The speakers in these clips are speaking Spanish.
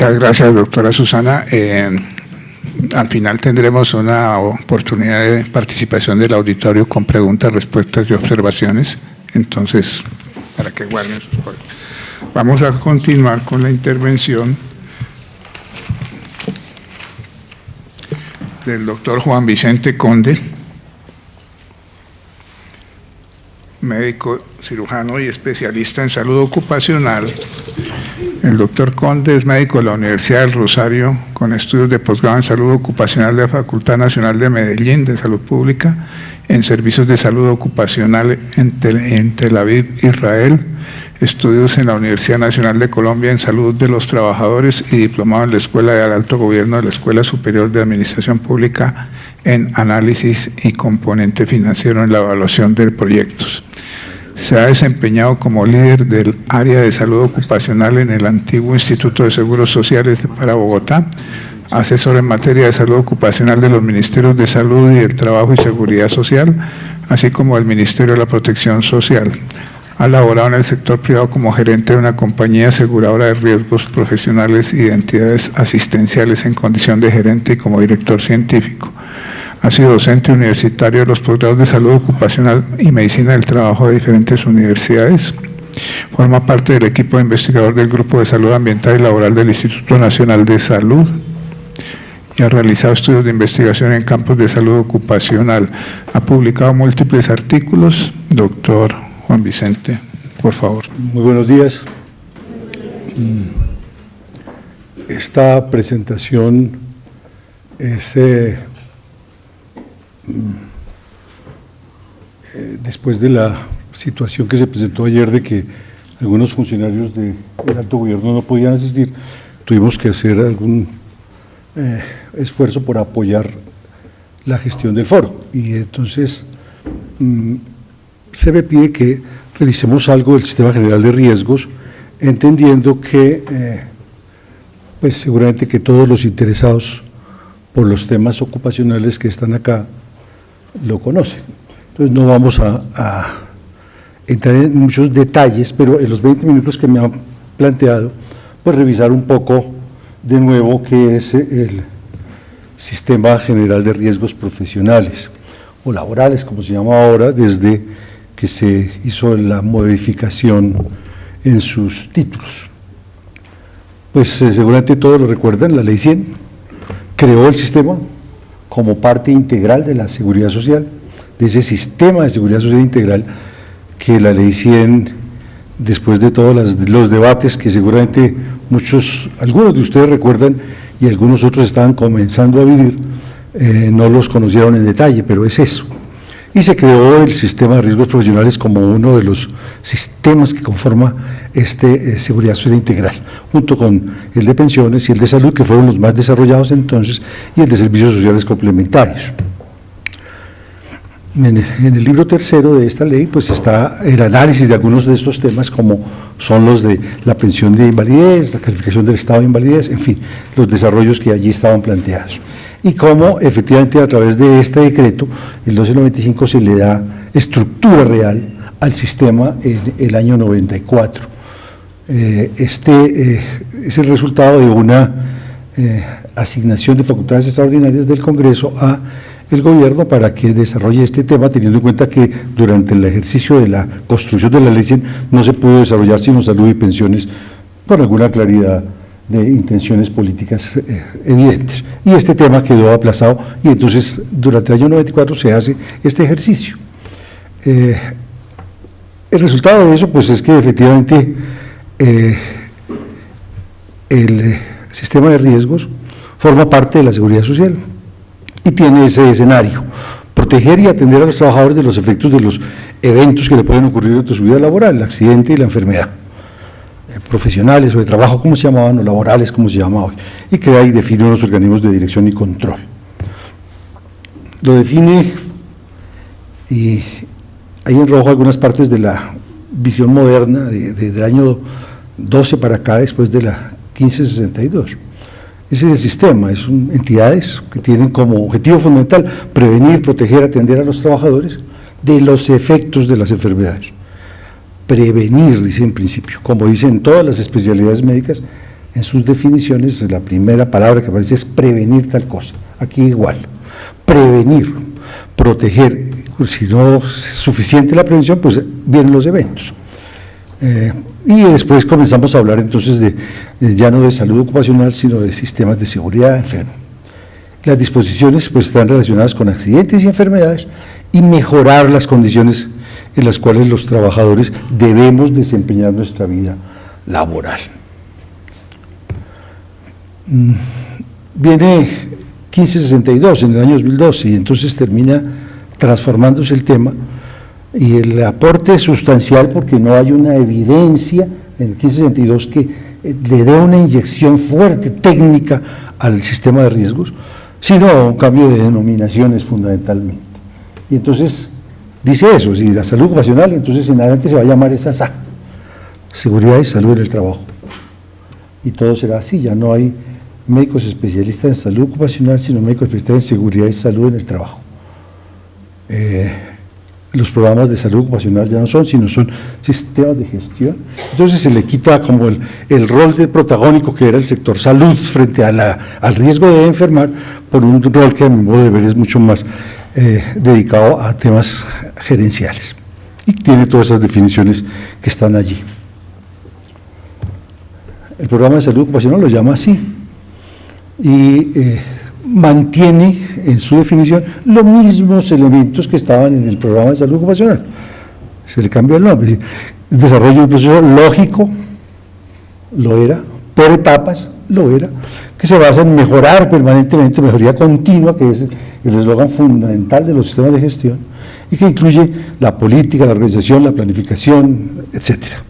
Muchas gracias, doctora Susana. Al final tendremos una oportunidad de participación del auditorio con preguntas, respuestas y observaciones. Entonces, para que guarden sus cosas. Vamos a continuar con la intervención del doctor Juan Vicente Conde, médico cirujano y especialista en salud ocupacional. El doctor Conde es médico de la Universidad del Rosario, con estudios de posgrado en salud ocupacional de la Facultad Nacional de Medellín de Salud Pública, en servicios de salud ocupacional en Tel Aviv, Israel, estudios en la Universidad Nacional de Colombia en salud de los trabajadores y diplomado en la Escuela de Alto Gobierno de la Escuela Superior de Administración Pública en análisis y componente financiero en la evaluación de proyectos. Se ha desempeñado como líder del área de salud ocupacional en el antiguo Instituto de Seguros Sociales para Bogotá, asesor en materia de salud ocupacional de los Ministerios de Salud y del Trabajo y Seguridad Social, así como del Ministerio de la Protección Social. Ha laborado en el sector privado como gerente de una compañía aseguradora de riesgos profesionales y de entidades asistenciales en condición de gerente y como director científico. Ha sido docente universitario de los posgrados de salud ocupacional y medicina del trabajo de diferentes universidades. Forma parte del equipo de investigador del Grupo de Salud Ambiental y Laboral del Instituto Nacional de Salud y ha realizado estudios de investigación en campos de salud ocupacional. Ha publicado múltiples artículos. Doctor Juan Vicente, por favor. Muy buenos días. Esta presentación es después de la situación que se presentó ayer de que algunos funcionarios del alto gobierno no podían asistir, tuvimos que hacer algún esfuerzo por apoyar la gestión del foro y entonces se me pide que revisemos algo del Sistema General de Riesgos, entendiendo que pues seguramente que todos los interesados por los temas ocupacionales que están acá lo conocen. Entonces no vamos a entrar en muchos detalles, pero en los 20 minutos que me han planteado, pues revisar un poco de nuevo qué es el Sistema General de Riesgos Profesionales o laborales, como se llama ahora, desde que se hizo la modificación en sus títulos. Pues seguramente todos lo recuerdan, la Ley 100 creó el sistema como parte integral de la seguridad social, de ese sistema de seguridad social integral que la Ley 100, después de todos los debates que seguramente algunos de ustedes recuerdan y algunos otros estaban comenzando a vivir, no los conocieron en detalle, pero es eso. Y se creó el sistema de riesgos profesionales como uno de los sistemas que conforma seguridad social integral, junto con el de pensiones y el de salud, que fueron los más desarrollados entonces, y el de servicios sociales complementarios. En el libro tercero de esta ley pues está el análisis de algunos de estos temas, como son los de la pensión de invalidez, la calificación del estado de invalidez, en fin, los desarrollos que allí estaban planteados. Y cómo efectivamente a través de este decreto, el 1295, se le da estructura real al sistema en el año 94. Es el resultado de una asignación de facultades extraordinarias del Congreso a el gobierno para que desarrolle este tema, teniendo en cuenta que durante el ejercicio de la construcción de la ley 100 no se pudo desarrollar sino salud y pensiones con alguna claridad de intenciones políticas evidentes. Y este tema quedó aplazado y entonces durante el año 94 se hace este ejercicio. El resultado de eso pues es que efectivamente el sistema de riesgos forma parte de la seguridad social y tiene ese escenario: proteger y atender a los trabajadores de los efectos de los eventos que le pueden ocurrir durante su vida laboral, el accidente y la enfermedad, profesionales o de trabajo como se llamaban, o laborales como se llama hoy, y crea y define unos organismos de dirección y control. Lo define, y ahí en rojo algunas partes de la visión moderna del año 12 para acá, después de la 1562. Ese es el sistema, son entidades que tienen como objetivo fundamental prevenir, proteger, atender a los trabajadores de los efectos de las enfermedades. Prevenir, dice en principio, como dicen todas las especialidades médicas, En sus definiciones, la primera palabra que aparece es prevenir tal cosa. Aquí igual, prevenir, proteger. Si no es suficiente la prevención, pues vienen los eventos. Y después comenzamos a hablar entonces ya no de salud ocupacional, sino de sistemas de seguridad enfermo. Las disposiciones pues están relacionadas con accidentes y enfermedades y mejorar las condiciones en las cuales los trabajadores debemos desempeñar nuestra vida laboral. Viene 1562 en el año 2012 y entonces termina transformándose el tema y el aporte es sustancial porque no hay una evidencia en el 1562 que le dé una inyección fuerte técnica al sistema de riesgos, sino un cambio de denominaciones fundamentalmente. Y entonces dice eso, si la salud ocupacional, entonces en adelante se va a llamar esa SA, seguridad y salud en el trabajo. Y todo será así, ya no hay médicos especialistas en salud ocupacional, sino médicos especialistas en seguridad y salud en el trabajo. Los programas de salud ocupacional ya no son, sino son sistemas de gestión. Entonces se le quita como el rol de protagónico que era el sector salud frente al riesgo de enfermar, por un rol que a mi modo de ver es mucho más dedicado a temas gerenciales. Y tiene todas esas definiciones que están allí. El programa de salud ocupacional lo llama así y mantiene en su definición los mismos elementos que estaban en el programa de salud ocupacional. Se le cambió el nombre. El desarrollo de un proceso lógico, lo era, por etapas, lo era, que se basa en mejorar permanentemente, mejoría continua, que es el eslogan fundamental de los sistemas de gestión, y que incluye la política, la organización, la planificación, etcétera.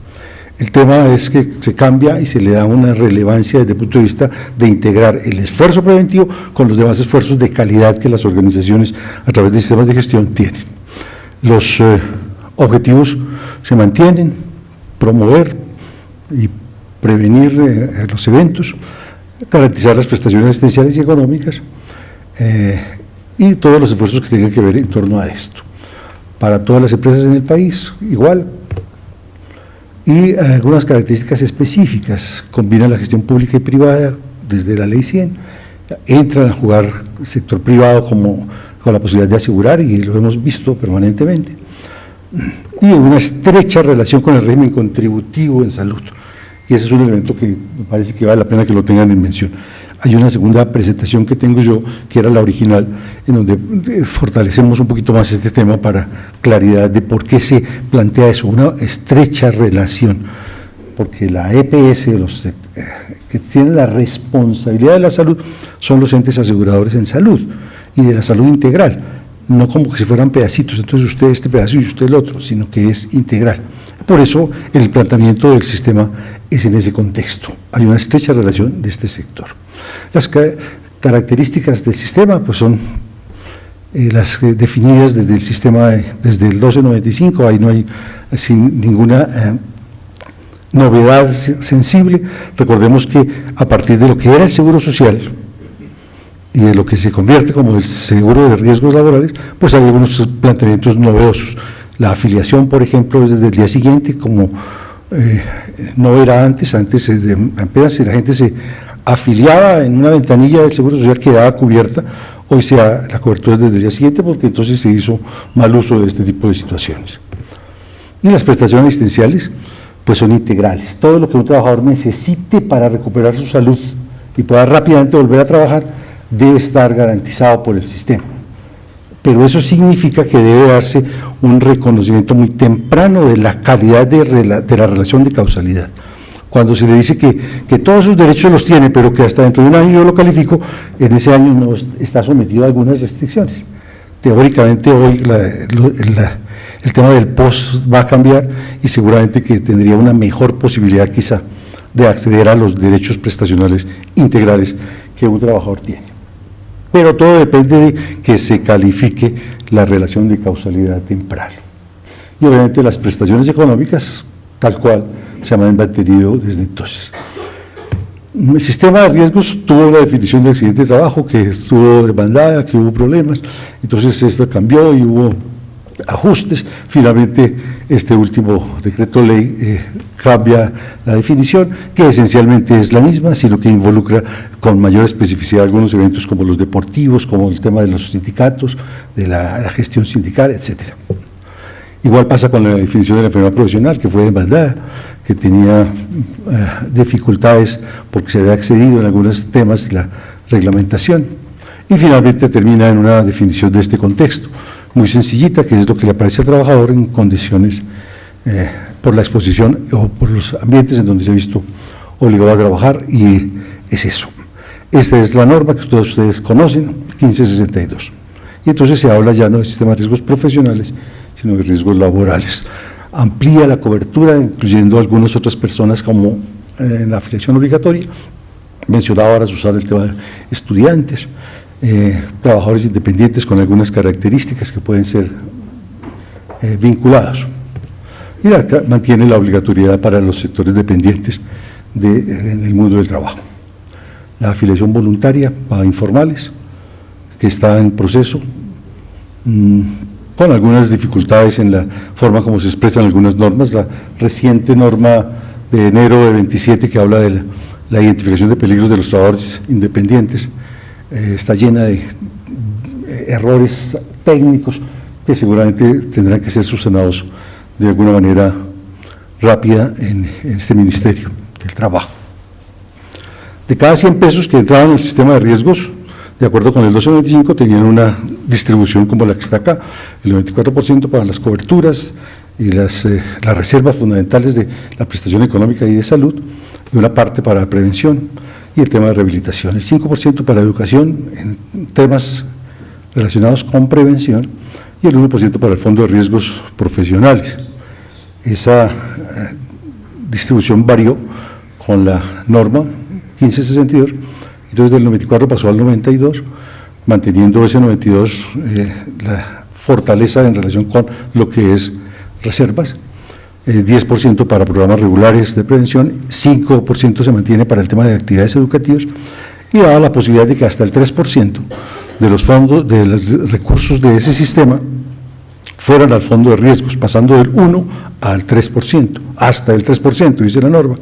El tema es que se cambia y se le da una relevancia desde el punto de vista de integrar el esfuerzo preventivo con los demás esfuerzos de calidad que las organizaciones a través de sistemas de gestión tienen. Los objetivos se mantienen, promover y prevenir los eventos, garantizar las prestaciones asistenciales y económicas y todos los esfuerzos que tengan que ver en torno a esto. Para todas las empresas en el país, igual. Y algunas características específicas, combinan la gestión pública y privada desde la Ley 100, entran a jugar el sector privado con la posibilidad de asegurar, y lo hemos visto permanentemente, y una estrecha relación con el régimen contributivo en salud, y ese es un elemento que me parece que vale la pena que lo tengan en mención. Hay una segunda presentación que tengo yo, que era la original, en donde fortalecemos un poquito más este tema para claridad de por qué se plantea eso, una estrecha relación, porque la EPS, los que tienen la responsabilidad de la salud, son los entes aseguradores en salud y de la salud integral, no como que si fueran pedacitos, entonces usted este pedazo y usted el otro, sino que es integral. Por eso el planteamiento del sistema es en ese contexto, hay una estrecha relación de este sector. Las características del sistema pues son las definidas desde el sistema, desde el 1295, ahí no hay sin ninguna novedad sensible. Recordemos que a partir de lo que era el seguro social y de lo que se convierte como el seguro de riesgos laborales, pues hay algunos planteamientos novedosos. La afiliación, por ejemplo, es desde el día siguiente, como no era antes apenas si la gente se afiliaba en una ventanilla del Seguro Social quedaba cubierta, hoy la cobertura es desde el día siguiente porque entonces se hizo mal uso de este tipo de situaciones. Y las prestaciones asistenciales pues son integrales, todo lo que un trabajador necesite para recuperar su salud y pueda rápidamente volver a trabajar debe estar garantizado por el sistema. Pero eso significa que debe darse un reconocimiento muy temprano de la calidad de la relación de causalidad. Cuando se le dice que todos sus derechos los tiene, pero que hasta dentro de un año yo lo califico, en ese año no está sometido a algunas restricciones. Teóricamente hoy el tema del post va a cambiar y seguramente que tendría una mejor posibilidad quizá de acceder a los derechos prestacionales integrales que un trabajador tiene. Pero todo depende de que se califique la relación de causalidad temprano. Y obviamente las prestaciones económicas, tal cual, se han mantenido desde entonces. El sistema de riesgos tuvo una definición de accidente de trabajo que estuvo demandada, que hubo problemas, entonces esto cambió y hubo ajustes. Finalmente, este último decreto ley cambia la definición, que esencialmente es la misma, sino que involucra con mayor especificidad algunos eventos como los deportivos, como el tema de los sindicatos, de la gestión sindical, etcétera. Igual pasa con la definición de la enfermedad profesional, que fue demandada, que tenía dificultades porque se había excedido en algunos temas de la reglamentación. Y finalmente termina en una definición de este contexto, muy sencillita, que es lo que le aparece al trabajador en condiciones por la exposición o por los ambientes en donde se ha visto obligado a trabajar, y es eso. Esta es la norma que todos ustedes conocen, 1562. Y entonces se habla ya no de sistema de riesgos profesionales, sino de riesgos laborales. Amplía la cobertura, incluyendo algunas otras personas como en la afiliación obligatoria. Mencionaba ahora Susana el tema de estudiantes, trabajadores independientes con algunas características que pueden ser vinculados. Y acá mantiene la obligatoriedad para los sectores dependientes en el mundo del trabajo. La afiliación voluntaria para informales, que está en proceso, con algunas dificultades en la forma como se expresan algunas normas. La reciente norma de enero de 27, que habla de la identificación de peligros de los trabajadores independientes, está llena de errores técnicos que seguramente tendrán que ser subsanados de alguna manera rápida en este Ministerio del Trabajo. De cada 100 pesos que entraban en el sistema de riesgos, de acuerdo con el 1295, tenían una distribución como la que está acá: el 94% para las coberturas y las reservas fundamentales de la prestación económica y de salud, y una parte para prevención y el tema de rehabilitación, el 5% para educación en temas relacionados con prevención, y el 1% para el Fondo de Riesgos Profesionales. Esa distribución varió con la norma 1562, entonces del 94 pasó al 92, manteniendo ese 92 la fortaleza en relación con lo que es reservas, 10% para programas regulares de prevención, 5% se mantiene para el tema de actividades educativas, y daba la posibilidad de que hasta el 3% de los fondos, de los recursos de ese sistema, fueran al fondo de riesgos, pasando del 1 al 3%, hasta el 3%, dice la norma,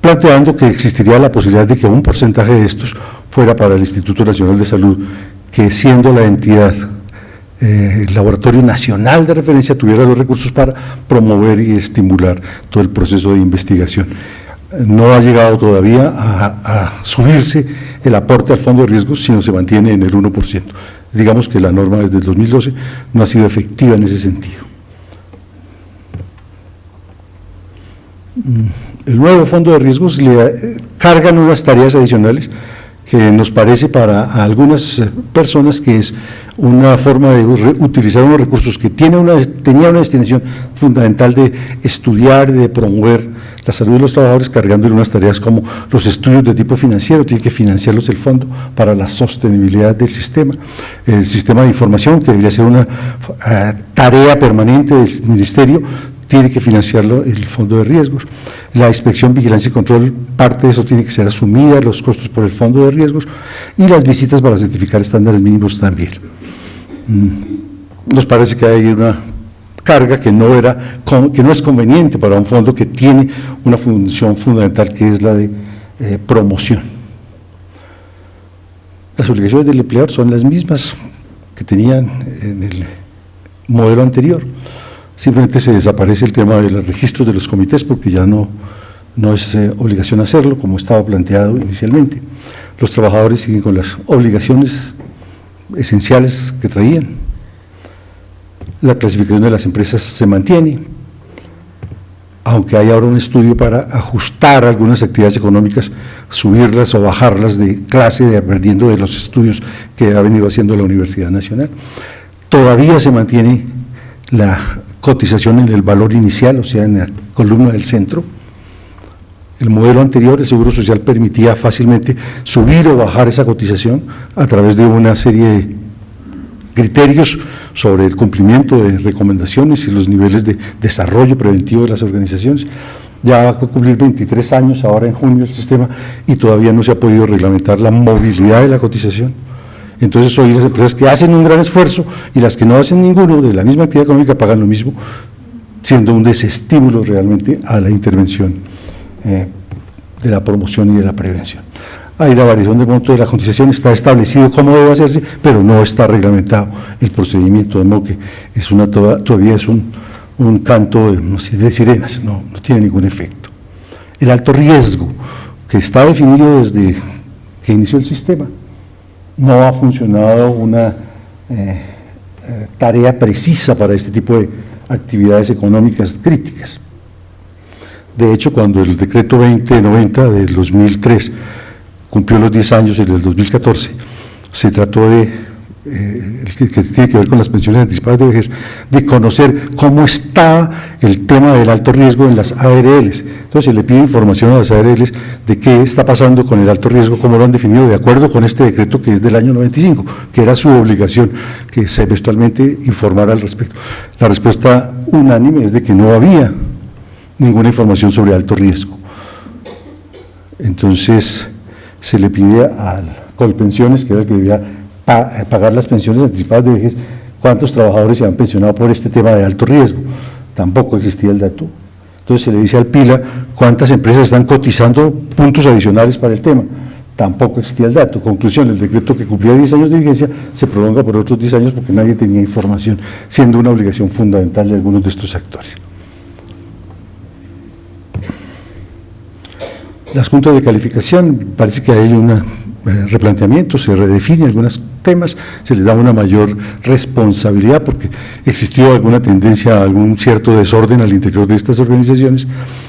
planteando que existiría la posibilidad de que un porcentaje de estos fuera para el Instituto Nacional de Salud, que siendo la entidad, el Laboratorio Nacional de Referencia, tuviera los recursos para promover y estimular todo el proceso de investigación. No ha llegado todavía a subirse el aporte al fondo de riesgos, sino se mantiene en el 1%. Digamos que la norma desde el 2012 no ha sido efectiva en ese sentido. El nuevo fondo de riesgos le cargan unas tareas adicionales que nos parece para algunas personas que es una forma de utilizar unos recursos que tenía una destinación fundamental de estudiar y de promover la salud de los trabajadores, cargándole unas tareas como los estudios de tipo financiero. Tiene que financiarlos el fondo para la sostenibilidad del sistema, el sistema de información, que debería ser una tarea permanente del Ministerio, tiene que financiarlo el fondo de riesgos. La inspección, vigilancia y control, parte de eso tiene que ser asumida, los costos por el fondo de riesgos, y las visitas para certificar estándares mínimos también. Nos parece que hay una carga que no es conveniente para un fondo que tiene una función fundamental, que es la de promoción. Las obligaciones del empleador son las mismas que tenían en el modelo anterior. Simplemente se desaparece el tema de los registros de los comités, porque ya no es obligación hacerlo como estaba planteado inicialmente. Los trabajadores siguen con las obligaciones esenciales que traían. La clasificación de las empresas se mantiene, aunque hay ahora un estudio para ajustar algunas actividades económicas, subirlas o bajarlas de clase, dependiendo de los estudios que ha venido haciendo la Universidad Nacional. Todavía se mantiene la cotización en el valor inicial, o sea, en la columna del centro. El modelo anterior, el Seguro Social, permitía fácilmente subir o bajar esa cotización a través de una serie de criterios sobre el cumplimiento de recomendaciones y los niveles de desarrollo preventivo de las organizaciones. Ya va a cumplir 23 años ahora en junio el sistema, y todavía no se ha podido reglamentar la movilidad de la cotización. Entonces hoy las empresas que hacen un gran esfuerzo y las que no hacen ninguno de la misma actividad económica pagan lo mismo, siendo un desestímulo realmente a la intervención de la promoción y de la prevención. Hay la variación del monto de la cotización, está establecido cómo debe hacerse, pero no está reglamentado el procedimiento, de modo que es todavía es un canto de sirenas, no tiene ningún efecto. El alto riesgo, que está definido desde que inició el sistema, no ha funcionado una tarea precisa para este tipo de actividades económicas críticas. De hecho, cuando el decreto 2090 del 2003 cumplió los 10 años, en el 2014, se trató de, que tiene que ver con las pensiones anticipadas de vejez, de conocer cómo está el tema del alto riesgo en las ARLs. Entonces se le pide información a las ARLs de qué está pasando con el alto riesgo, cómo lo han definido de acuerdo con este decreto que es del año 95, que era su obligación que semestralmente informara al respecto. La respuesta unánime es de que no había ninguna información sobre alto riesgo. Entonces se le pide al Colpensiones, que era el que debía pagar las pensiones anticipadas de vejez, cuántos trabajadores se han pensionado por este tema de alto riesgo. Tampoco existía el dato. Entonces se le dice al PILA cuántas empresas están cotizando puntos adicionales para el tema. Tampoco existía el dato. Conclusión, el decreto que cumplía 10 años de vigencia se prolonga por otros 10 años porque nadie tenía información, siendo una obligación fundamental de algunos de estos actores. Las juntas de calificación, parece que hay un replanteamiento, se redefine algunos temas, se les da una mayor responsabilidad porque existió alguna tendencia a algún cierto desorden al interior de estas organizaciones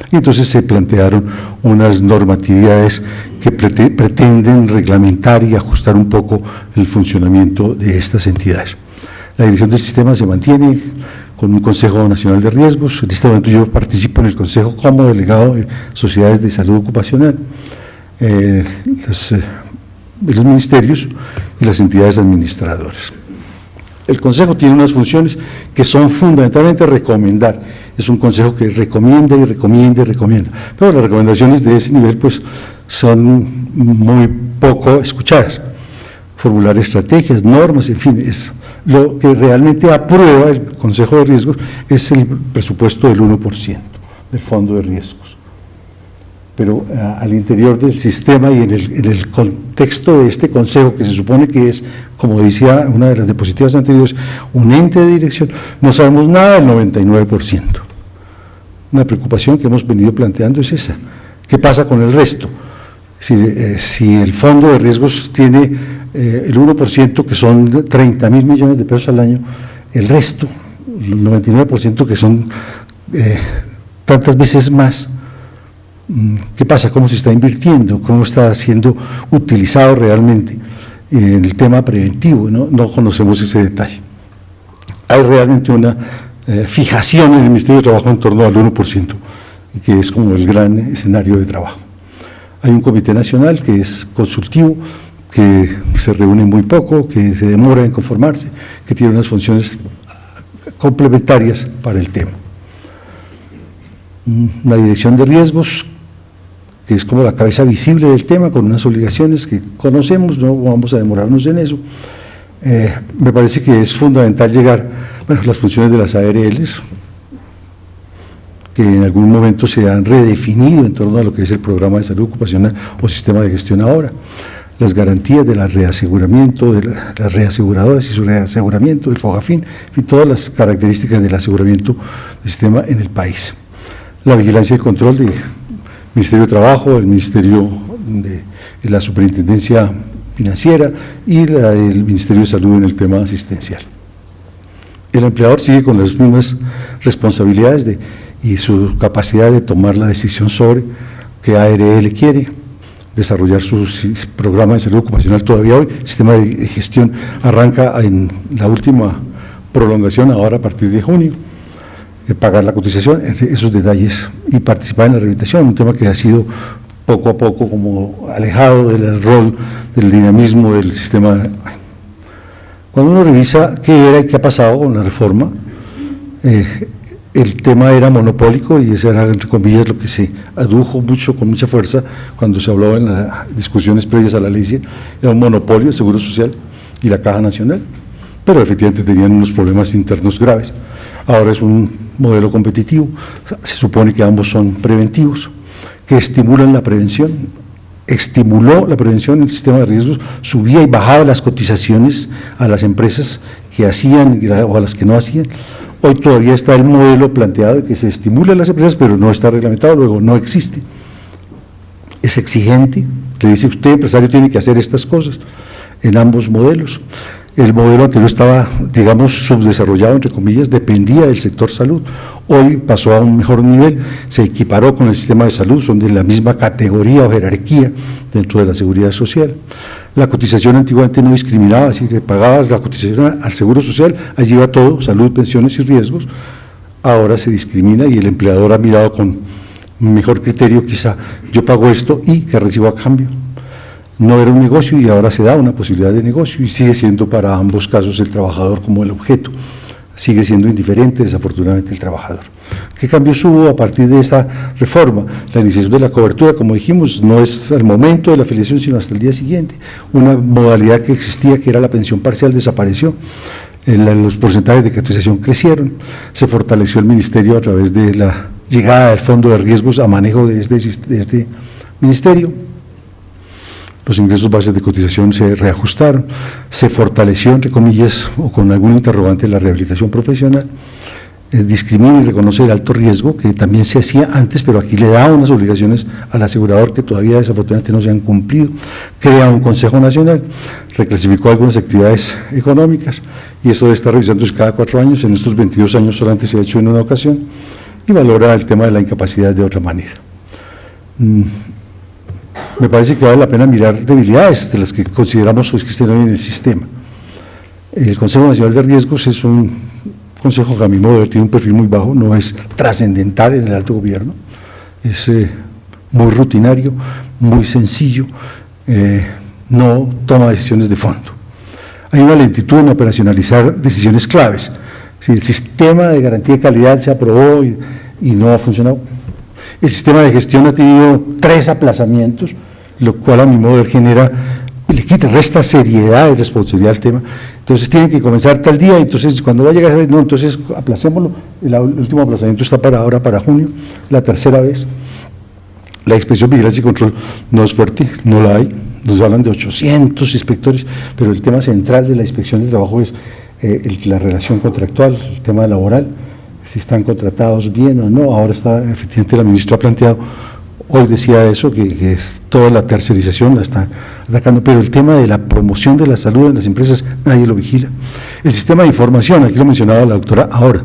y entonces se plantearon unas normatividades que pretenden reglamentar y ajustar un poco el funcionamiento de estas entidades. La dirección del sistema se mantiene con un Consejo Nacional de Riesgos. En este momento yo participo en el Consejo como delegado de Sociedades de Salud Ocupacional, los ministerios y las entidades administradoras. El Consejo tiene unas funciones que son fundamentalmente recomendar. Es un Consejo que recomienda y recomienda y recomienda. Pero las recomendaciones de ese nivel pues son muy poco escuchadas. Formular estrategias, normas, en fin, es lo que realmente aprueba el Consejo de Riesgos es el presupuesto del 1% del Fondo de Riesgos. Pero al interior del sistema y en el contexto de este Consejo, que se supone que es, como decía una de las diapositivas anteriores, un ente de dirección, no sabemos nada del 99%. Una preocupación que hemos venido planteando es esa. ¿Qué pasa con el resto? Si el Fondo de Riesgos tiene el 1%, que son 30.000 millones de pesos al año, el resto, el 99%, que son tantas veces más, ¿qué pasa? ¿Cómo se está invirtiendo? ¿Cómo está siendo utilizado realmente en el tema preventivo? No conocemos ese detalle. Hay realmente una fijación en el Ministerio de Trabajo en torno al 1%, que es como el gran escenario de trabajo. Hay un comité nacional que es consultivo, que se reúne muy poco, que se demora en conformarse, que tiene unas funciones complementarias para el tema. Una dirección de riesgos, que es como la cabeza visible del tema, con unas obligaciones que conocemos, no vamos a demorarnos en eso. Me parece que es fundamental llegar, las funciones de las ARLs, que en algún momento se han redefinido en torno a lo que es el programa de salud ocupacional o sistema de gestión ahora. Las garantías de la reaseguramiento, de las reaseguradoras y su reaseguramiento, del FOGAFIN, y todas las características del aseguramiento del sistema en el país. La vigilancia y el control del Ministerio de Trabajo, el Ministerio de la Superintendencia Financiera y el Ministerio de Salud en el tema asistencial. El empleador sigue con las mismas responsabilidades y su capacidad de tomar la decisión sobre qué ARL quiere, desarrollar su programa de salud ocupacional todavía hoy. El sistema de gestión arranca en la última prolongación, ahora a partir de junio, pagar la cotización, esos detalles, y participar en la rehabilitación, un tema que ha sido poco a poco como alejado del rol, del dinamismo del sistema. Cuando uno revisa qué era y qué ha pasado con la reforma, el tema era monopólico y eso era, entre comillas, lo que se adujo mucho, con mucha fuerza, cuando se habló en las discusiones previas a la ley, era un monopolio, el Seguro Social, y la Caja Nacional, pero efectivamente tenían unos problemas internos graves. Ahora es un modelo competitivo, se supone que ambos son preventivos, que estimulan la prevención. Estimuló la prevención, el sistema de riesgos, subía y bajaba las cotizaciones a las empresas que hacían o a las que no hacían. Hoy todavía está el modelo planteado de que se estimula a las empresas, pero no está reglamentado, luego no existe. Es exigente, le dice usted, empresario, tiene que hacer estas cosas en ambos modelos. El modelo anterior estaba, digamos, subdesarrollado, entre comillas, dependía del sector salud. Hoy pasó a un mejor nivel, se equiparó con el sistema de salud, son de la misma categoría o jerarquía dentro de la seguridad social. La cotización antiguamente no discriminaba, si le pagabas la cotización al seguro social, allí iba todo, salud, pensiones y riesgos. Ahora se discrimina y el empleador ha mirado con mejor criterio, quizá yo pago esto y que recibo a cambio. No era un negocio y ahora se da una posibilidad de negocio y sigue siendo para ambos casos el trabajador como el objeto. Sigue siendo indiferente, desafortunadamente, el trabajador. ¿Qué cambios hubo a partir de esa reforma? La iniciación de la cobertura, como dijimos, no es al momento de la afiliación, sino hasta el día siguiente. Una modalidad que existía, que era la pensión parcial, desapareció. Los porcentajes de cotización crecieron. Se fortaleció el ministerio a través de la llegada del fondo de riesgos a manejo de este ministerio. Los ingresos bases de cotización se reajustaron, se fortaleció, entre comillas, o con algún interrogante, la rehabilitación profesional, discrimina y reconoce el alto riesgo, que también se hacía antes, pero aquí le da unas obligaciones al asegurador que todavía desafortunadamente no se han cumplido, crea un Consejo Nacional, reclasificó algunas actividades económicas, y eso debe estar revisándose cada 4 años, en estos 22 años solamente se ha hecho en una ocasión, y valora el tema de la incapacidad de otra manera. Me parece que vale la pena mirar debilidades de las que consideramos que existen hoy en el sistema. El Consejo Nacional de Riesgos es un consejo que a mi modo de ver tiene un perfil muy bajo, no es trascendental en el alto gobierno, es muy rutinario, muy sencillo, no toma decisiones de fondo. Hay una lentitud en operacionalizar decisiones claves. Si el sistema de garantía de calidad se aprobó y no ha funcionado, el sistema de gestión ha tenido 3 aplazamientos, lo cual a mi modo de ver genera, le resta seriedad y responsabilidad al tema. Entonces tiene que comenzar tal día, entonces cuando va a llegar esa vez, no, entonces aplacémoslo, el último aplazamiento está para ahora, para junio, la tercera vez. La inspección, vigilancia y control no es fuerte, no la hay, nos hablan de 800 inspectores, pero el tema central de la inspección de trabajo es la relación contractual, el tema laboral, si están contratados bien o no. Ahora está, efectivamente, la ministra ha planteado, hoy decía eso, que es toda la tercerización la está atacando, pero el tema de la promoción de la salud en las empresas, nadie lo vigila. El sistema de información, aquí lo mencionaba la doctora ahora,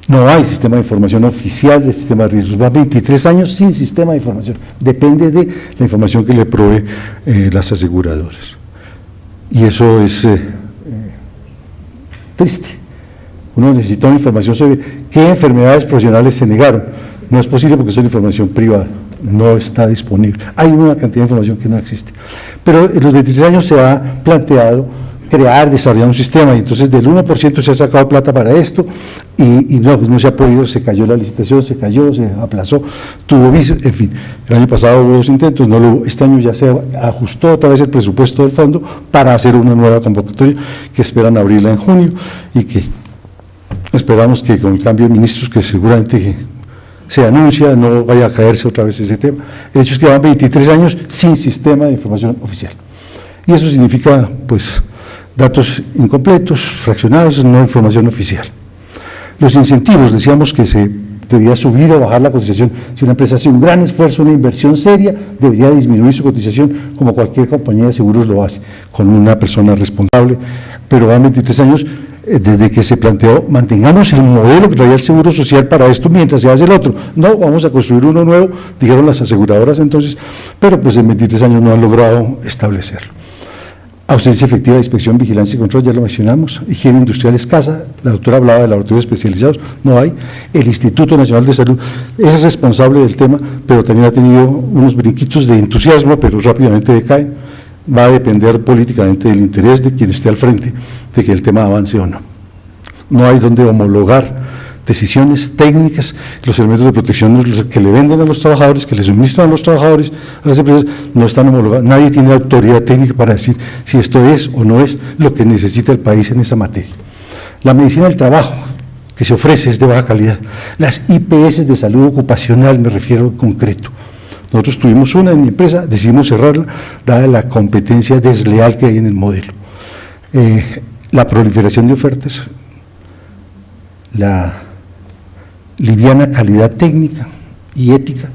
no hay sistema de información oficial del sistema de riesgos, va 23 años sin sistema de información, depende de la información que le provee las aseguradoras. Y eso es triste. Uno necesita una información sobre qué enfermedades profesionales se negaron. No es posible porque es una información privada, no está disponible. Hay una cantidad de información que no existe. Pero en los 23 años se ha planteado crear, desarrollar un sistema, y entonces del 1% se ha sacado plata para esto, y no, pues no se ha podido, se cayó la licitación, se cayó, se aplazó, tuvo vicios, en fin. El año pasado hubo 2 intentos, no lo hubo. Este año ya se ajustó otra vez el presupuesto del fondo para hacer una nueva convocatoria que esperan abrirla en junio, y que esperamos que con el cambio de ministros, que seguramente se anuncia, no vaya a caerse otra vez ese tema. El hecho es que van 23 años sin sistema de información oficial. Y eso significa, pues, datos incompletos, fraccionados, no información oficial. Los incentivos, decíamos que se debía subir o bajar la cotización. Si una empresa hace un gran esfuerzo, una inversión seria, debería disminuir su cotización, como cualquier compañía de seguros lo hace, con una persona responsable. Pero van 23 años desde que se planteó, mantengamos el modelo que traía el Seguro Social para esto mientras se hace el otro. No, vamos a construir uno nuevo, dijeron las aseguradoras entonces, pero pues en 23 años no han logrado establecerlo. Ausencia efectiva de inspección, vigilancia y control, ya lo mencionamos. Higiene industrial escasa, la doctora hablaba de laboratorios especializados, no hay. El Instituto Nacional de Salud es responsable del tema, pero también ha tenido unos brinquitos de entusiasmo, pero rápidamente decae. Va a depender políticamente del interés de quien esté al frente, de que el tema avance o no. No hay donde homologar decisiones técnicas, los elementos de protección los que le venden a los trabajadores, que le suministran a los trabajadores, a las empresas, no están homologados. Nadie tiene autoridad técnica para decir si esto es o no es lo que necesita el país en esa materia. La medicina del trabajo que se ofrece es de baja calidad. Las IPS de salud ocupacional, me refiero en concreto. Nosotros tuvimos una en mi empresa, decidimos cerrarla, dada la competencia desleal que hay en el modelo. La proliferación de ofertas, la liviana calidad técnica y ética,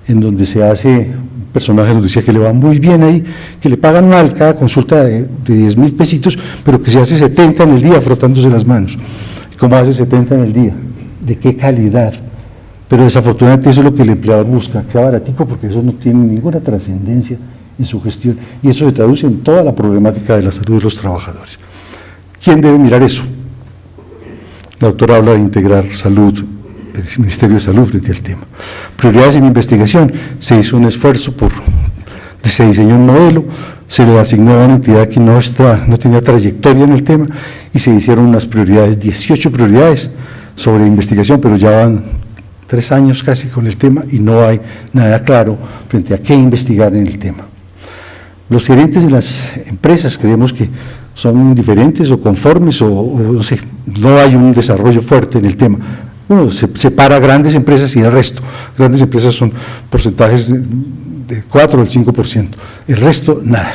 en donde se hace, un personaje nos decía que le va muy bien ahí, que le pagan mal cada consulta de 10.000 pesitos, pero que se hace 70 en el día frotándose las manos. ¿Cómo hace 70 en el día? ¿De qué calidad? Pero desafortunadamente eso es lo que el empleador busca, que sea baratico, porque eso no tiene ninguna trascendencia en su gestión, y eso se traduce en toda la problemática de la salud de los trabajadores. ¿Quién debe mirar eso? La doctora habla de integrar salud, el Ministerio de Salud frente al tema. Prioridades en investigación, se hizo un esfuerzo, se diseñó un modelo, se le asignó a una entidad que no tenía trayectoria en el tema, y se hicieron unas prioridades, 18 prioridades sobre investigación, pero ya van 3 años casi con el tema y no hay nada claro frente a qué investigar en el tema. Los gerentes de las empresas creemos que son indiferentes o conformes o no sé, no hay un desarrollo fuerte en el tema. Uno separa grandes empresas y el resto. Grandes empresas son porcentajes de 4 al 5%, el resto nada.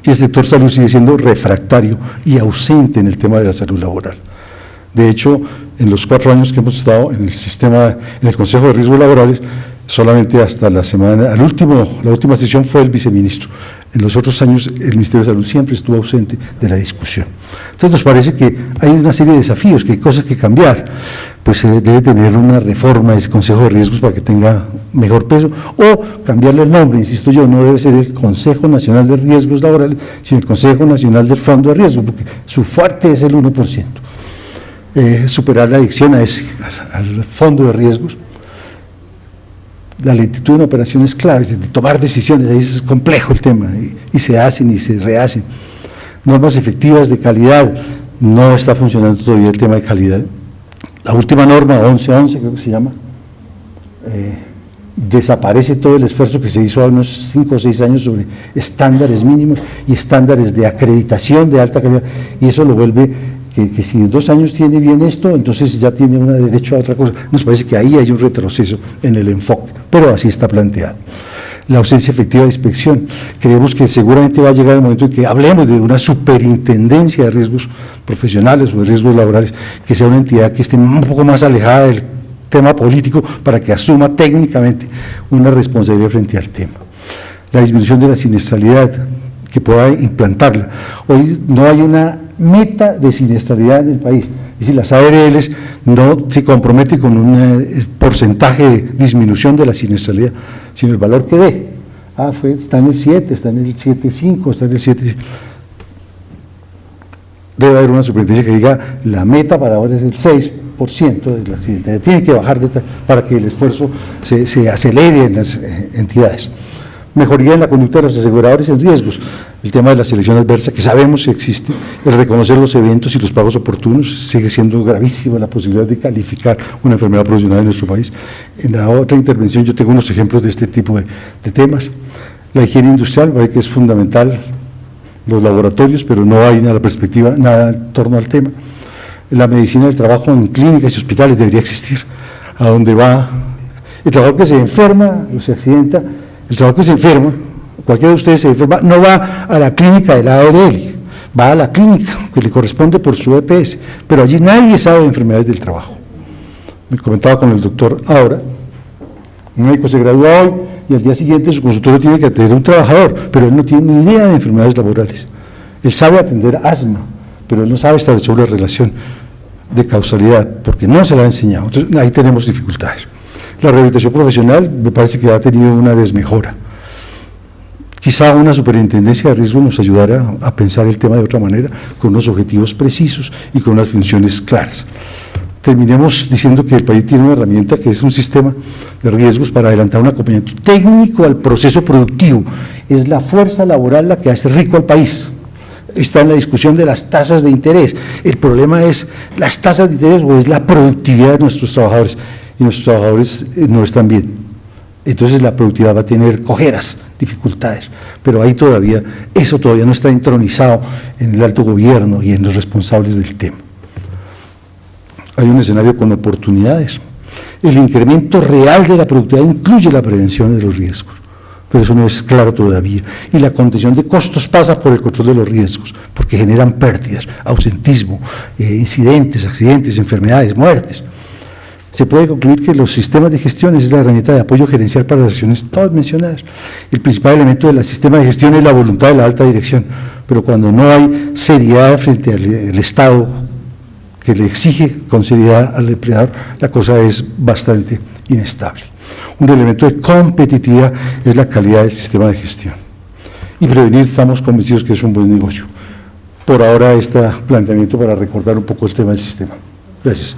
Y el sector salud sigue siendo refractario y ausente en el tema de la salud laboral. De hecho, en los 4 años que hemos estado en el sistema, en el Consejo de Riesgos Laborales, solamente hasta la última sesión fue el viceministro. En los otros años el Ministerio de Salud siempre estuvo ausente de la discusión. Entonces nos parece que hay una serie de desafíos, que hay cosas que cambiar. Pues se debe tener una reforma del Consejo de Riesgos para que tenga mejor peso, o cambiarle el nombre, insisto yo, no debe ser el Consejo Nacional de Riesgos Laborales, sino el Consejo Nacional del Fondo de Riesgo, porque su fuerte es el 1%. Superar la adicción al fondo de riesgos, la lentitud en operaciones claves, de tomar decisiones, ahí es complejo el tema, y se hacen y se rehacen. Normas efectivas de calidad, no está funcionando todavía el tema de calidad. La última norma, 1111 creo que se llama, desaparece todo el esfuerzo que se hizo hace unos 5 o 6 años sobre estándares mínimos y estándares de acreditación de alta calidad, y eso lo vuelve que si en 2 años tiene bien esto, entonces ya tiene un derecho a otra cosa. Nos parece que ahí hay un retroceso en el enfoque, pero así está planteado. La ausencia efectiva de inspección. Creemos que seguramente va a llegar el momento en que hablemos de una superintendencia de riesgos profesionales o de riesgos laborales, que sea una entidad que esté un poco más alejada del tema político para que asuma técnicamente una responsabilidad frente al tema. La disminución de la siniestralidad, que pueda implantarla. Hoy no hay una meta de siniestralidad en el país. Es decir, las ARLs no se comprometen con un porcentaje de disminución de la siniestralidad, sino el valor que dé. Está en el 7, está en el 7,5, está en el 7. Debe haber una superintendencia que diga, la meta para ahora es el 6% de la accidentalidad. Tiene que bajar para que el esfuerzo se acelere en las entidades. Mejoría en la conducta de los aseguradores en riesgos, el tema de la selección adversa, que sabemos que existe, el reconocer los eventos y los pagos oportunos, sigue siendo gravísima la posibilidad de calificar una enfermedad profesional en nuestro país. En la otra intervención yo tengo unos ejemplos de este tipo de temas. La higiene industrial, me parece que es fundamental, los laboratorios, pero no hay nada, la perspectiva, nada en torno al tema. La medicina del trabajo en clínicas y hospitales debería existir, a donde va el trabajador que se enferma o se accidenta. El trabajador que se enferma, cualquiera de ustedes se enferma, no va a la clínica de la ARL, va a la clínica que le corresponde por su EPS, pero allí nadie sabe de enfermedades del trabajo. Me comentaba con el doctor ahora, un médico se gradúa hoy y al día siguiente su consultorio tiene que atender a un trabajador, pero él no tiene ni idea de enfermedades laborales. Él sabe atender asma, pero él no sabe establecer una relación de causalidad, porque no se la ha enseñado. Entonces ahí tenemos dificultades. La rehabilitación profesional me parece que ha tenido una desmejora. Quizá una superintendencia de riesgo nos ayudara a pensar el tema de otra manera, con unos objetivos precisos y con unas funciones claras. Terminemos diciendo que el país tiene una herramienta que es un sistema de riesgos para adelantar un acompañamiento técnico al proceso productivo. Es la fuerza laboral la que hace rico al país. está en la discusión de las tasas de interés. El problema es las tasas de interés o es la productividad de nuestros trabajadores, y nuestros trabajadores no están bien. Entonces la productividad va a tener cojeras, dificultades, pero ahí todavía, eso todavía no está entronizado en el alto gobierno y en los responsables del tema. Hay un escenario con oportunidades. El incremento real de la productividad incluye la prevención de los riesgos, pero eso no es claro todavía. Y la contención de costos pasa por el control de los riesgos, porque generan pérdidas, ausentismo, incidentes, accidentes, enfermedades, muertes. Se puede concluir que los sistemas de gestión es la herramienta de apoyo gerencial para las acciones todas mencionadas. El principal elemento del sistema de gestión es la voluntad de la alta dirección, pero cuando no hay seriedad frente al Estado que le exige con seriedad al empleador, la cosa es bastante inestable. Un elemento de competitividad es la calidad del sistema de gestión. Y prevenir, estamos convencidos que es un buen negocio. Por ahora, este planteamiento para recordar un poco el tema del sistema. Gracias.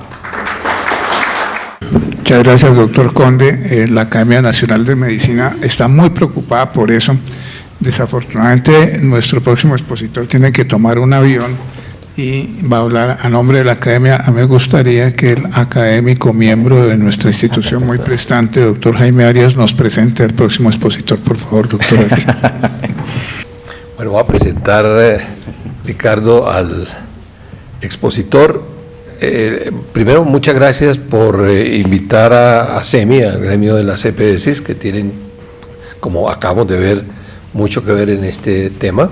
Muchas gracias, doctor Conde. La Academia Nacional de Medicina está muy preocupada por eso. Desafortunadamente, nuestro próximo expositor tiene que tomar un avión y va a hablar a nombre de la Academia. A mí me gustaría que el académico miembro de nuestra institución muy prestante, doctor Jaime Arias, nos presente al próximo expositor, por favor, doctor Arias. Bueno, voy a presentar, Ricardo, al expositor. Primero, muchas gracias por invitar a ASEMI, al gremio de las EPS, que tienen, como acabamos de ver, mucho que ver en este tema.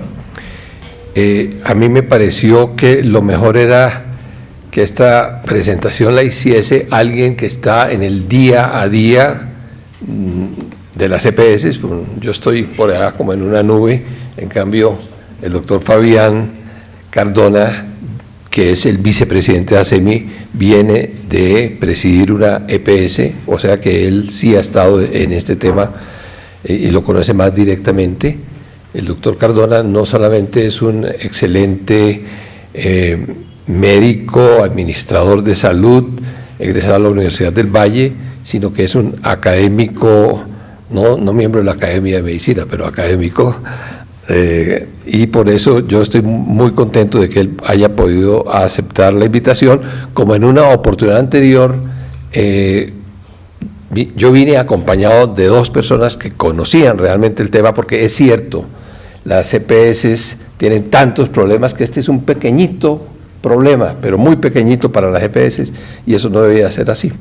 A mí me pareció que lo mejor era que esta presentación la hiciese alguien que está en el día a día de las EPS. Yo estoy por allá como en una nube, en cambio el doctor Fabián Cardona, que es el vicepresidente de ASEMI, viene de presidir una EPS, o sea que él sí ha estado en este tema y lo conoce más directamente. El doctor Cardona no solamente es un excelente médico, administrador de salud, egresado a la Universidad del Valle, sino que es un académico, no miembro de la Academia de Medicina, pero académico, y por eso yo estoy muy contento de que él haya podido aceptar la invitación. Como en una oportunidad anterior, yo vine acompañado de dos personas que conocían realmente el tema, porque es cierto, las EPS tienen tantos problemas que este es un pequeñito problema, pero muy pequeñito para las EPS, y eso no debería ser así.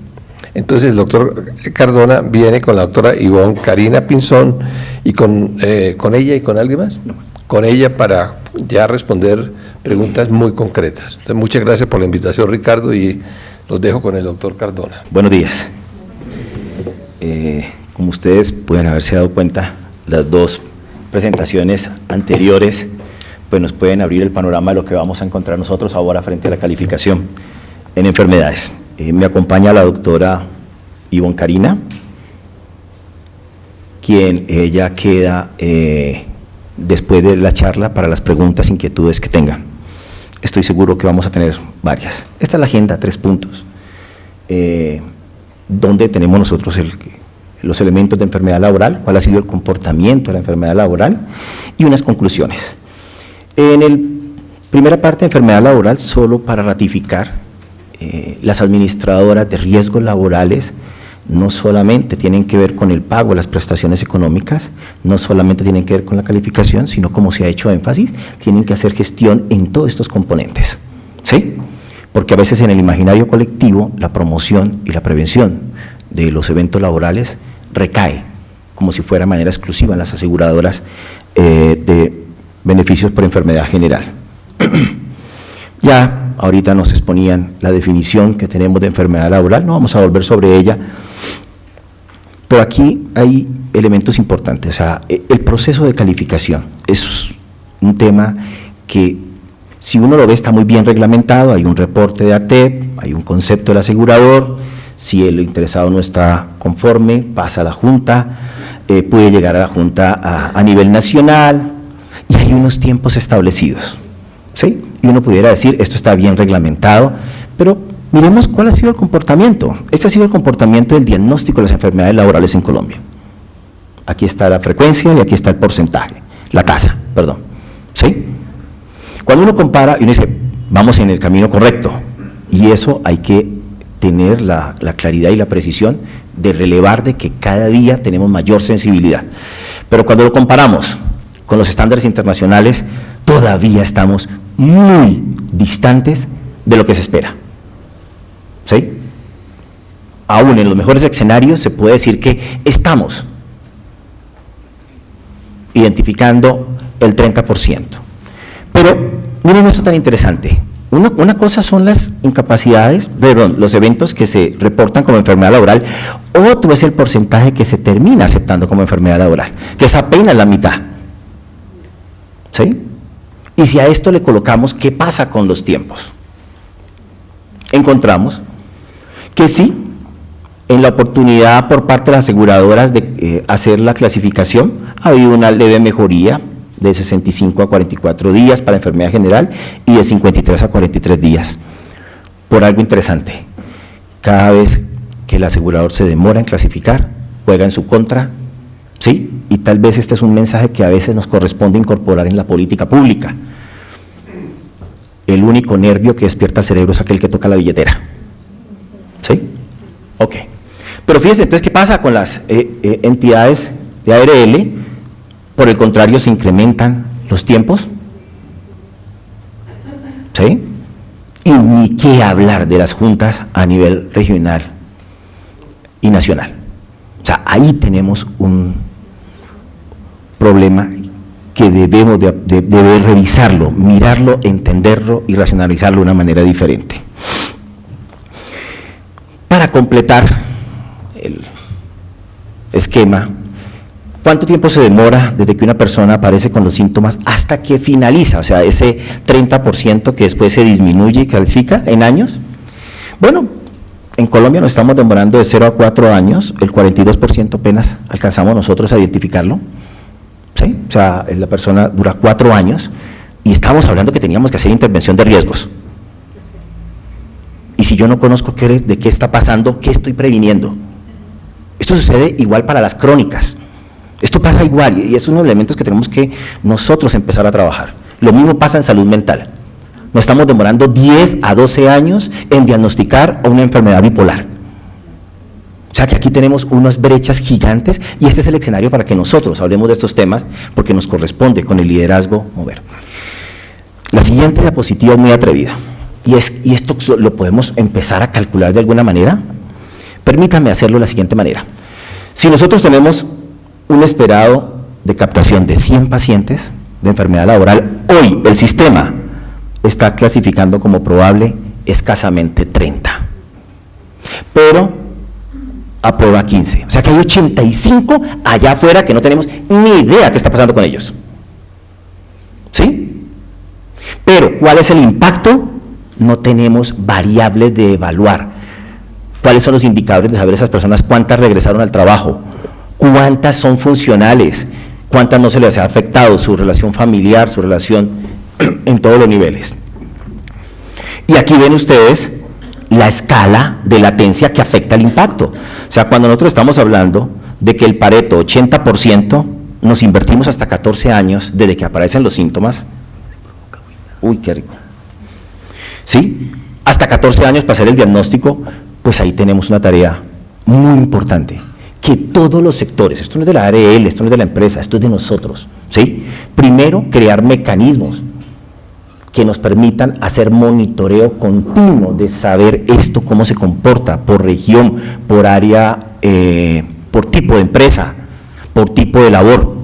Entonces el doctor Cardona viene con la doctora Ivonne Karina Pinzón y con ella y con alguien más, con ella, para ya responder preguntas muy concretas. Entonces, muchas gracias por la invitación, Ricardo, y los dejo con el doctor Cardona. Buenos días. Como ustedes pueden haberse dado cuenta, las dos presentaciones anteriores pues nos pueden abrir el panorama de lo que vamos a encontrar nosotros ahora frente a la calificación en enfermedades. Me acompaña la doctora Ivonne Karina, quien ella queda después de la charla para las preguntas, inquietudes que tengan. Estoy seguro que vamos a tener varias. Esta es la agenda, 3 puntos, donde tenemos nosotros los elementos de enfermedad laboral, cuál ha sido el comportamiento de la enfermedad laboral y unas conclusiones. En la primera parte de enfermedad laboral, solo para ratificar, las administradoras de riesgos laborales no solamente tienen que ver con el pago de las prestaciones económicas, no solamente tienen que ver con la calificación, sino, como se ha hecho énfasis, tienen que hacer gestión en todos estos componentes, ¿sí? Porque a veces en el imaginario colectivo la promoción y la prevención de los eventos laborales recae como si fuera de manera exclusiva en las aseguradoras de beneficios por enfermedad general. Ya ahorita nos exponían la definición que tenemos de enfermedad laboral, no vamos a volver sobre ella, pero aquí hay elementos importantes. O sea, el proceso de calificación es un tema que, si uno lo ve, está muy bien reglamentado. Hay un reporte de ATEP, hay un concepto del asegurador. Si el interesado no está conforme, pasa a la Junta, puede llegar a la Junta a nivel nacional, y hay unos tiempos establecidos, ¿sí? Y uno pudiera decir, esto está bien reglamentado, pero miremos cuál ha sido el comportamiento. Este ha sido el comportamiento del diagnóstico de las enfermedades laborales en Colombia. Aquí está la frecuencia y aquí está el porcentaje, la tasa, perdón, ¿sí? Cuando uno compara y uno dice, vamos en el camino correcto, y eso hay que tener la claridad y la precisión de relevar de que cada día tenemos mayor sensibilidad. Pero cuando lo comparamos con los estándares internacionales, todavía estamos muy distantes de lo que se espera. ¿Sí? Aún en los mejores escenarios se puede decir que estamos identificando el 30%. Pero miren esto tan interesante. Una cosa son las incapacidades, perdón, los eventos que se reportan como enfermedad laboral, otro es el porcentaje que se termina aceptando como enfermedad laboral, que es apenas la mitad. ¿Sí? Y si a esto le colocamos qué pasa con los tiempos, encontramos que sí, en la oportunidad por parte de las aseguradoras de hacer la clasificación, ha habido una leve mejoría de 65 a 44 días para enfermedad general y de 53 a 43 días. Por algo interesante, cada vez que el asegurador se demora en clasificar, juega en su contra, ¿sí? Y tal vez este es un mensaje que a veces nos corresponde incorporar en la política pública. El único nervio que despierta el cerebro es aquel que toca la billetera. ¿Sí? Ok. Pero fíjense, entonces, ¿qué pasa con las entidades de ARL? Por el contrario, se incrementan los tiempos. ¿Sí? Y ni qué hablar de las juntas a nivel regional y nacional. O sea, ahí tenemos un problema que debemos de revisarlo, mirarlo, entenderlo y racionalizarlo de una manera diferente. Para completar el esquema, ¿cuánto tiempo se demora desde que una persona aparece con los síntomas hasta que finaliza? O sea, ese 30% que después se disminuye y califica en años. Bueno, en Colombia nos estamos demorando de 0 a 4 años, el 42% apenas alcanzamos nosotros a identificarlo. ¿Sí? O sea, la persona dura 4 años y estamos hablando que teníamos que hacer intervención de riesgos. Y si yo no conozco de qué está pasando, ¿qué estoy previniendo? Esto sucede igual para las crónicas. Esto pasa igual y es uno de los elementos que tenemos que nosotros empezar a trabajar. Lo mismo pasa en salud mental. Nos estamos demorando 10 a 12 años en diagnosticar una enfermedad bipolar. O sea que aquí tenemos unas brechas gigantes y este es el escenario para que nosotros hablemos de estos temas porque nos corresponde con el liderazgo mover. La siguiente diapositiva es muy atrevida y esto lo podemos empezar a calcular de alguna manera. Permítanme hacerlo de la siguiente manera. Si nosotros tenemos un esperado de captación de 100 pacientes de enfermedad laboral, hoy el sistema está clasificando como probable escasamente 30, pero aprueba 15, o sea que hay 85 allá afuera que no tenemos ni idea qué está pasando con ellos. ¿Sí? Pero, ¿cuál es el impacto? No tenemos variables de evaluar. ¿Cuáles son los indicadores de saber esas personas cuántas regresaron al trabajo? ¿Cuántas son funcionales? ¿Cuántas no se les ha afectado su relación familiar, su relación en todos los niveles? Y aquí ven ustedes la escala de latencia que afecta el impacto. O sea, cuando nosotros estamos hablando de que el Pareto 80%, nos invertimos hasta 14 años desde que aparecen los síntomas. Uy, qué rico. ¿Sí? Hasta 14 años para hacer el diagnóstico, pues ahí tenemos una tarea muy importante. Que todos los sectores, esto no es de la ARL, esto no es de la empresa, esto es de nosotros, ¿sí? Primero, crear mecanismos que nos permitan hacer monitoreo continuo de saber esto, cómo se comporta por región, por área, por tipo de empresa, por tipo de labor,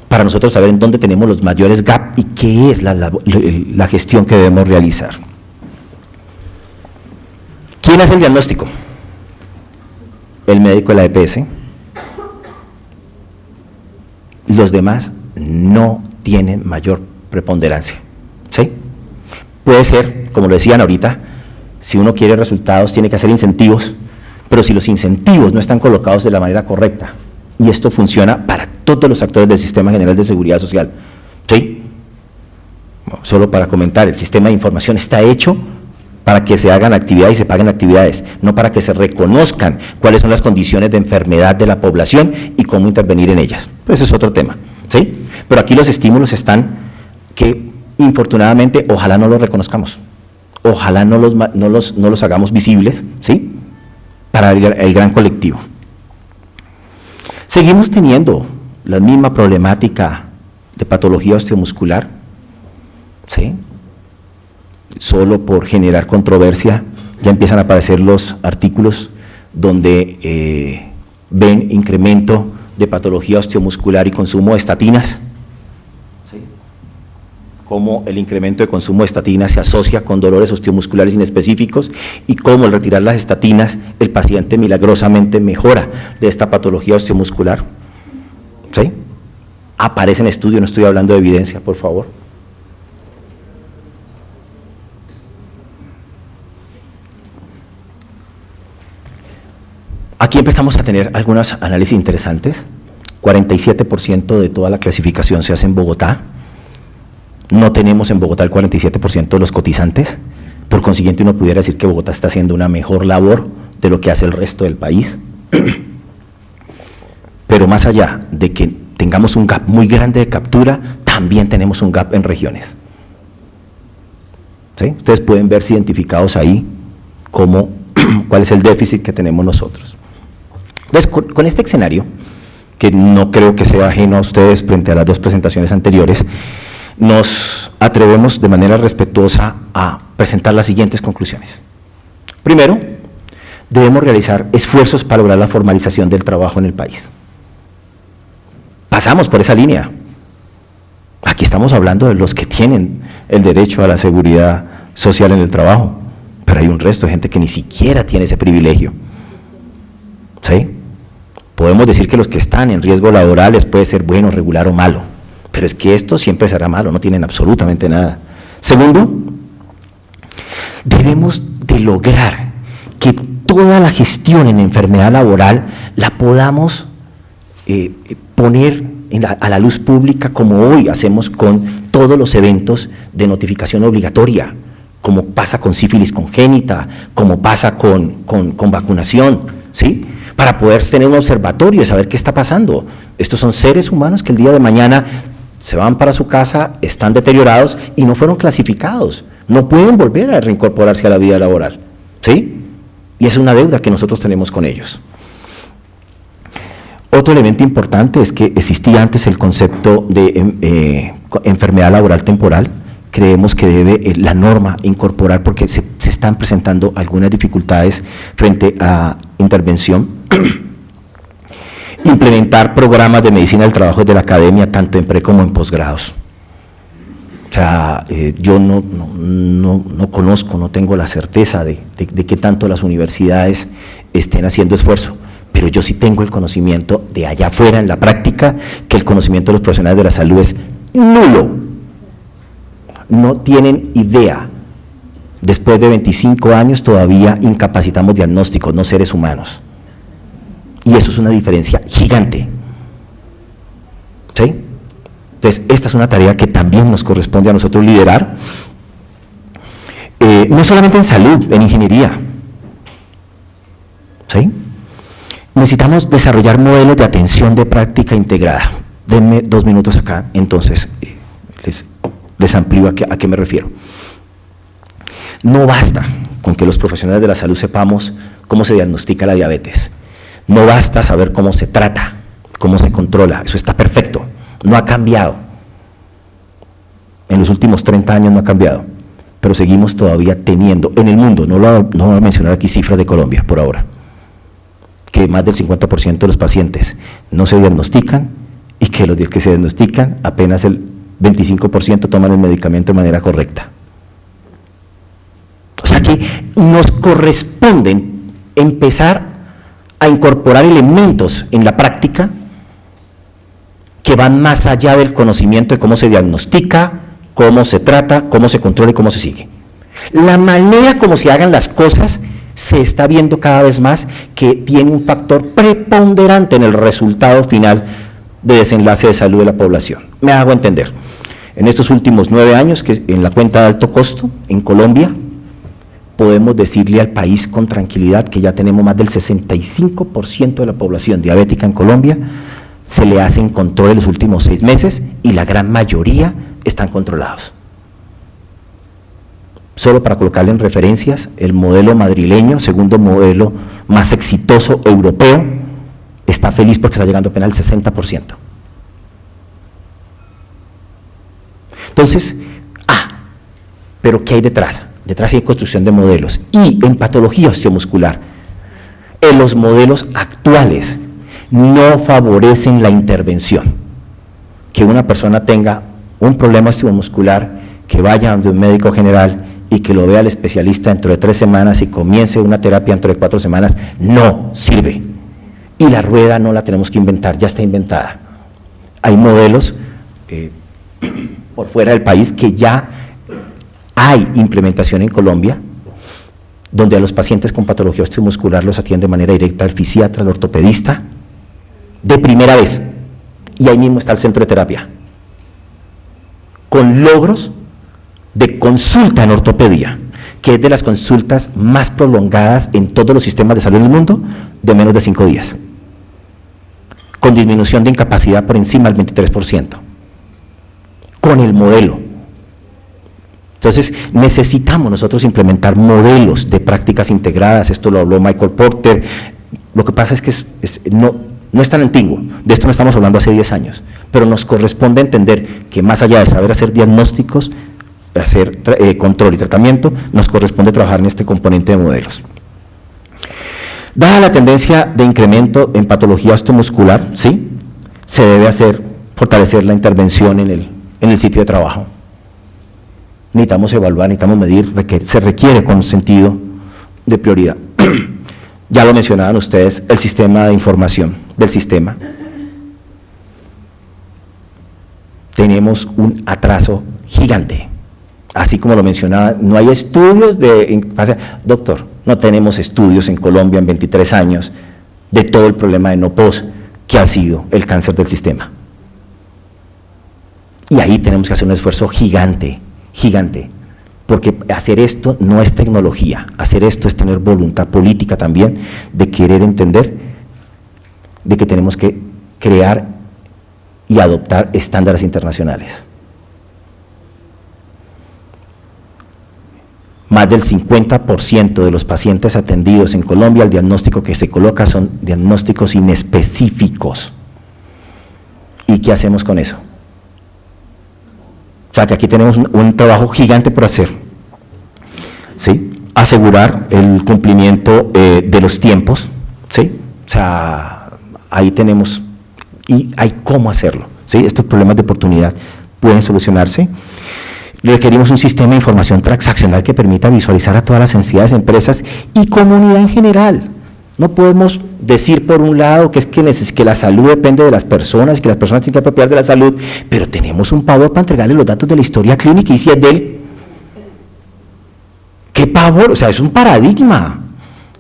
para nosotros saber en dónde tenemos los mayores gaps y qué es la gestión que debemos realizar. ¿Quién hace el diagnóstico? El médico de la EPS. Los demás no tienen mayor preponderancia. ¿Sí? Puede ser, como lo decían ahorita, si uno quiere resultados tiene que hacer incentivos, pero si los incentivos no están colocados de la manera correcta, y esto funciona para todos los actores del Sistema General de Seguridad Social, ¿sí? Solo para comentar, el sistema de información está hecho para que se hagan actividades y se paguen actividades, no para que se reconozcan cuáles son las condiciones de enfermedad de la población y cómo intervenir en ellas. Pues ese es otro tema, ¿sí? Pero aquí los estímulos están que infortunadamente, ojalá no los reconozcamos, ojalá no los hagamos visibles, ¿sí?, para el gran colectivo. Seguimos teniendo la misma problemática de patología osteomuscular, ¿sí? Solo por generar controversia ya empiezan a aparecer los artículos donde ven incremento de patología osteomuscular y consumo de estatinas, ¿sí?, cómo el incremento de consumo de estatinas se asocia con dolores osteomusculares inespecíficos y cómo al retirar las estatinas el paciente milagrosamente mejora de esta patología osteomuscular, ¿sí? Aparece en estudio, no estoy hablando de evidencia, por favor. Aquí empezamos a tener algunos análisis interesantes. 47% de toda la clasificación se hace en Bogotá. No tenemos en Bogotá el 47% de los cotizantes. Por consiguiente, uno pudiera decir que Bogotá está haciendo una mejor labor de lo que hace el resto del país. Pero más allá de que tengamos un gap muy grande de captura, también tenemos un gap en regiones, ¿sí? Ustedes pueden verse identificados ahí cuál es el déficit que tenemos nosotros. Entonces, con este escenario, que no creo que sea ajeno a ustedes frente a las dos presentaciones anteriores, nos atrevemos de manera respetuosa a presentar las siguientes conclusiones. Primero, debemos realizar esfuerzos para lograr la formalización del trabajo en el país. Pasamos por esa línea. Aquí estamos hablando de los que tienen el derecho a la seguridad social en el trabajo, pero hay un resto de gente que ni siquiera tiene ese privilegio, ¿sí? Podemos decir que los que están en riesgo laboral les puede ser bueno, regular o malo, pero es que esto siempre será malo, no tienen absolutamente nada. Segundo, debemos de lograr que toda la gestión en enfermedad laboral la podamos poner a la luz pública, como hoy hacemos con todos los eventos de notificación obligatoria, como pasa con sífilis congénita, como pasa con vacunación, ¿sí?, para poder tener un observatorio y saber qué está pasando. Estos son seres humanos que el día de mañana se van para su casa, están deteriorados y no fueron clasificados, no pueden volver a reincorporarse a la vida laboral, ¿sí? Y es una deuda que nosotros tenemos con ellos. Otro elemento importante es que existía antes el concepto de enfermedad laboral temporal. Creemos que debe la norma incorporar, porque se están presentando algunas dificultades frente a intervención. Implementar programas de medicina del trabajo de la academia, tanto en pre como en posgrados. O sea, yo no conozco, no tengo la certeza de qué tanto las universidades estén haciendo esfuerzo, pero yo sí tengo el conocimiento de allá afuera, en la práctica, que el conocimiento de los profesionales de la salud es nulo. No tienen idea. Después de 25 años todavía incapacitamos diagnósticos, no seres humanos. Y eso es una diferencia gigante, ¿sí? Entonces, esta es una tarea que también nos corresponde a nosotros liderar, no solamente en salud, en ingeniería, ¿sí? Necesitamos desarrollar modelos de atención de práctica integrada. Denme 2 minutos acá, entonces les amplío a qué me refiero. No basta con que los profesionales de la salud sepamos cómo se diagnostica la diabetes. No basta saber cómo se trata, cómo se controla, eso está perfecto, no ha cambiado. En los últimos 30 años no ha cambiado, pero seguimos todavía teniendo en el mundo, no voy a mencionar aquí cifras de Colombia por ahora, que más del 50% de los pacientes no se diagnostican y que los 10 que se diagnostican, apenas el 25% toman el medicamento de manera correcta. O sea que nos corresponde empezar a incorporar elementos en la práctica que van más allá del conocimiento de cómo se diagnostica, cómo se trata, cómo se controla y cómo se sigue. La manera como se hagan las cosas se está viendo cada vez más que tiene un factor preponderante en el resultado final de desenlace de salud de la población. Me hago entender. En estos últimos 9 años, que en la cuenta de alto costo, en Colombia, podemos decirle al país con tranquilidad que ya tenemos más del 65% de la población diabética en Colombia, se le hacen controles los últimos 6 meses y la gran mayoría están controlados. solo para colocarle en referencias, el modelo madrileño, segundo modelo más exitoso europeo, está feliz porque está llegando apenas al 60%. Entonces, pero ¿qué hay detrás? Detrás hay construcción de modelos. Y en patología osteomuscular, en los modelos actuales no favorecen la intervención. Que una persona tenga un problema osteomuscular, que vaya donde un médico general y que lo vea el especialista dentro de 3 semanas y comience una terapia dentro de 4 semanas, no sirve. Y la rueda no la tenemos que inventar, ya está inventada. Hay modelos por fuera del país que ya hay implementación en Colombia, donde a los pacientes con patología osteomuscular los atiende de manera directa el fisiatra, el ortopedista, de primera vez, y ahí mismo está el centro de terapia, con logros de consulta en ortopedia, que es de las consultas más prolongadas en todos los sistemas de salud del mundo, de menos de 5 días, con disminución de incapacidad por encima del 23%, con el modelo. Entonces, necesitamos nosotros implementar modelos de prácticas integradas, esto lo habló Michael Porter. Lo que pasa es que no es tan antiguo, de esto no estamos hablando hace 10 años, pero nos corresponde entender que más allá de saber hacer diagnósticos, hacer control y tratamiento, nos corresponde trabajar en este componente de modelos. Dada la tendencia de incremento en patología osteomuscular, ¿sí?, se debe fortalecer la intervención en el sitio de trabajo. Necesitamos evaluar, necesitamos medir, se requiere con sentido de prioridad. Ya lo mencionaban ustedes, el sistema de información del sistema. Tenemos un atraso gigante, así como lo mencionaba, no hay estudios doctor, no tenemos estudios en Colombia en 23 años de todo el problema de NOPOS que ha sido el cáncer del sistema. Y ahí tenemos que hacer un esfuerzo gigante, porque hacer esto no es tecnología, hacer esto es tener voluntad política también, de querer entender de que tenemos que crear y adoptar estándares internacionales. Más del 50% de los pacientes atendidos en Colombia, el diagnóstico que se coloca son diagnósticos inespecíficos. ¿Y qué hacemos con eso? O sea, que aquí tenemos un trabajo gigante por hacer, ¿sí? Asegurar el cumplimiento de los tiempos, ¿sí? O sea, ahí tenemos, y hay cómo hacerlo, ¿sí? Estos problemas de oportunidad pueden solucionarse. Requerimos un sistema de información transaccional que permita visualizar a todas las entidades, empresas y comunidad en general. No podemos decir por un lado que es que la salud depende de las personas, que las personas tienen que apropiar de la salud, pero tenemos un pavor para entregarle los datos de la historia clínica y si es de él. ¿Qué pavor? O sea, es un paradigma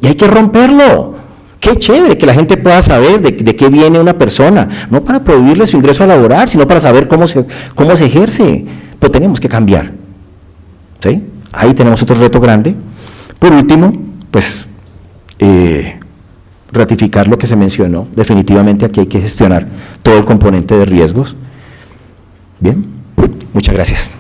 y hay que romperlo. Qué chévere que la gente pueda saber de qué viene una persona, no para prohibirle su ingreso a laborar, sino para saber cómo se ejerce, pero tenemos que cambiar, ¿sí? Ahí tenemos otro reto grande. Por último, pues, ratificar lo que se mencionó, definitivamente aquí hay que gestionar todo el componente de riesgos. Bien, muchas gracias.